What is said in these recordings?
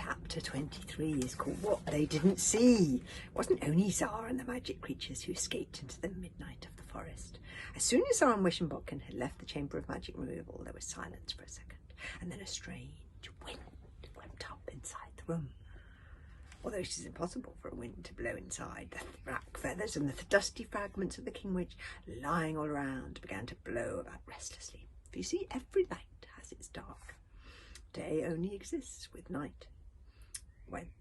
Chapter 23 is called What They Didn't See. It wasn't only Zara and the magic creatures who escaped into the midnight of the forest. As soon as Zara and Wish and Bodkin had left the Chamber of Magic Removal, there was silence for a second, and then a strange wind swept up inside the room. Although it is impossible for a wind to blow inside, the black feathers and the dusty fragments of the Kingwitch lying all around began to blow about restlessly. For you see, every light has its dark. Day only exists with night.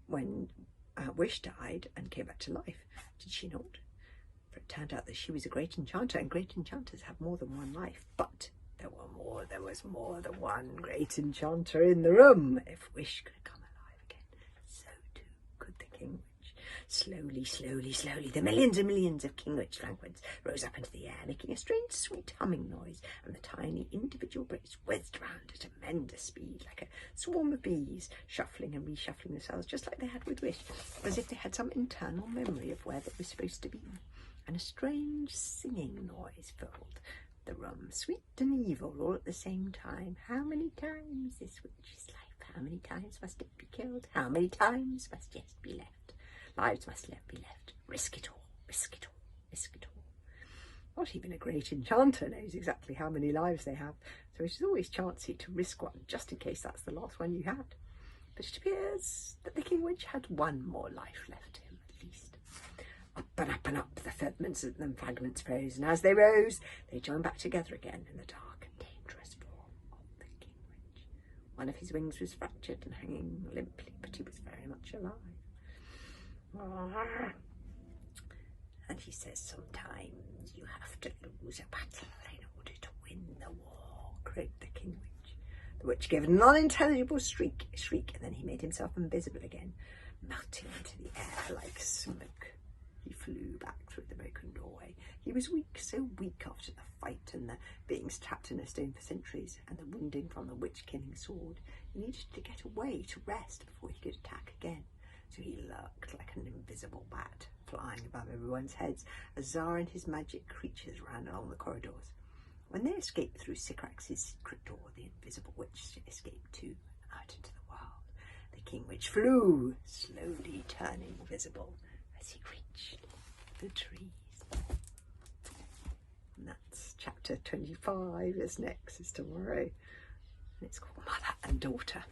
When Wish died and came back to life, did she not? For it turned out that she was a great enchanter, and great enchanters have more than one life. But there was more than one great enchanter in the room. If Wish could come alive again, so too could the Kingwitch. Slowly, slowly, slowly, the millions and millions of Kingwitch fragments rose up into the air, making a strange, sweet humming noise, and the tiny individual bricks whizzed round at tremendous speed, like a swarm of bees, shuffling and reshuffling themselves, just like they had with Wish, as if they had some internal memory of where they were supposed to be. And a strange singing noise filled the room, sweet and evil, all at the same time. How many times this witch's life? How many times must it be killed? How many times must yet be left? Lives must be left. Risk it all, risk it all, risk it all. Not even a great enchanter knows exactly how many lives they have, so it is always chancy to risk one, just in case that's the last one you had. But it appears that the Kingwitch had one more life left to him, at least. Up and up the fragments rose, and as they rose, they joined back together again in the dark and dangerous form of the Kingwitch. One of his wings was fractured and hanging limply, but he was very much alive. And he says, sometimes you have to lose a battle in order to win the war, croaked the Kingwitch. The witch gave an unintelligible shriek, and then he made himself invisible again, melting into the air like smoke. He flew back through the broken doorway. He was weak, so weak after the fight and the being trapped in a stone for centuries and the wounding from the witch-killing sword. He needed to get away to rest before he could attack again. So he lurked like an invisible bat, flying above everyone's heads as Zara and his magic creatures ran along the corridors. When they escaped through Sycorax's secret door, the invisible witch escaped too, out into the world. The Kingwitch flew, slowly turning visible as he reached the trees. And that's chapter 25, is next, is tomorrow. And it's called Mother and Daughter.